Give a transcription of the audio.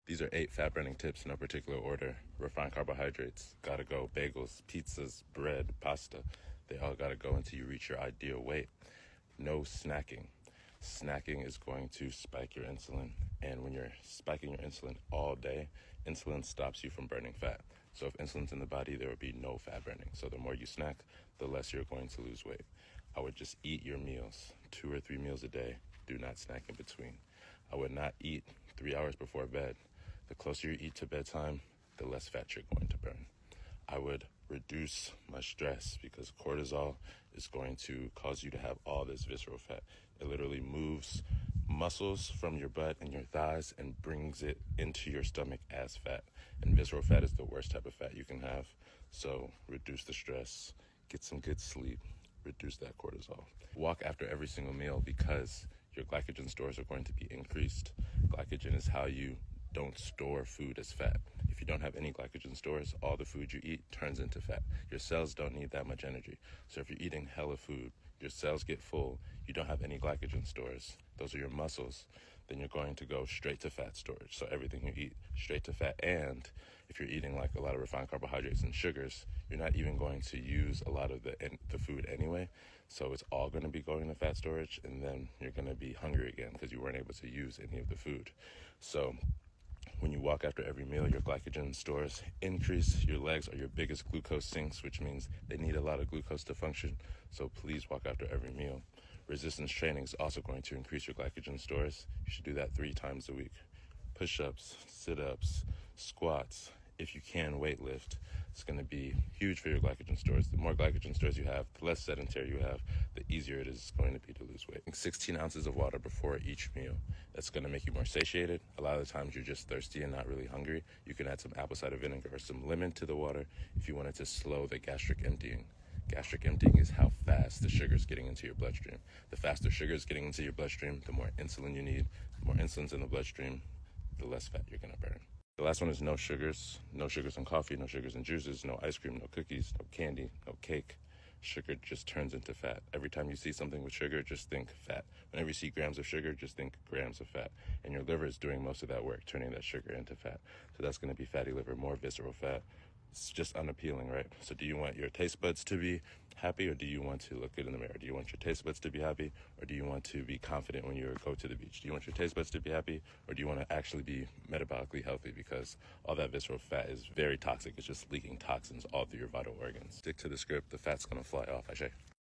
These are 8 fat burning tips in no particular order. Refined carbohydrates, gotta go. Bagels, pizzas, bread, pasta, they all gotta go until you reach your ideal weight. No snacking. Snacking is going to spike your insulin, and when you're spiking your insulin all day, insulin stops you from burning fat. So if insulin's in the body, there will be no fat burning. So the more you snack, the less you're going to lose weight. I would just eat your meals, 2 or 3 meals a day. Do not snack in between. I would not eat 3 hours before bed. The closer you eat to bedtime, the less fat you're going to burn. I would reduce my stress because cortisol is going to cause you to have all this visceral fat. It literally moves muscles from your butt and your thighs and brings it into your stomach as fat. And visceral fat is the worst type of fat you can have. So reduce the stress, get some good sleep, reduce that cortisol. Walk after every single meal because your glycogen stores are going to be increased. Glycogen is how you don't store food as fat. If you don't have any glycogen stores, all the food you eat turns into fat. Your cells don't need that much energy. So if you're eating hella food, your cells get full, you don't have any glycogen stores, those are your muscles, then you're going to go straight to fat storage. So everything you eat, straight to fat. And if you're eating like a lot of refined carbohydrates and sugars, you're not even going to use a lot of the food anyway. So it's all going to be going to fat storage, and then you're going to be hungry again because you weren't able to use any of the food. So when you walk after every meal, your glycogen stores increase. Your legs are your biggest glucose sinks, which means they need a lot of glucose to function. So please walk after every meal. Resistance training is also going to increase your glycogen stores. You should do that 3 times a week. Push-ups, sit-ups, squats. If you can weight lift, it's going to be huge for your glycogen stores. The more glycogen stores you have, the less sedentary you have, the easier it is going to be to lose weight. 16 ounces of water before each meal. That's going to make you more satiated. A lot of the times you're just thirsty and not really hungry. You can add some apple cider vinegar or some lemon to the water if you wanted to slow the gastric emptying. Gastric emptying is how fast the sugar is getting into your bloodstream. The faster sugar is getting into your bloodstream, the more insulin you need. The more insulin's in the bloodstream, the less fat you're going to burn. The last one is no sugars. No sugars in coffee, no sugars in juices, no ice cream, no cookies, no candy, no cake. Sugar just turns into fat. Every time you see something with sugar, just think fat. Whenever you see grams of sugar, just think grams of fat. And your liver is doing most of that work, turning that sugar into fat. So that's going to be fatty liver, more visceral fat. It's just unappealing, right? So do you want your taste buds to be happy, or do you want to look good in the mirror? Do you want your taste buds to be happy, or do you want to be confident when you go to the beach? Do you want your taste buds to be happy, or do you want to actually be metabolically healthy? Because all that visceral fat is very toxic. It's just leaking toxins all through your vital organs. Stick to the script. The fat's going to fly off, Ashay.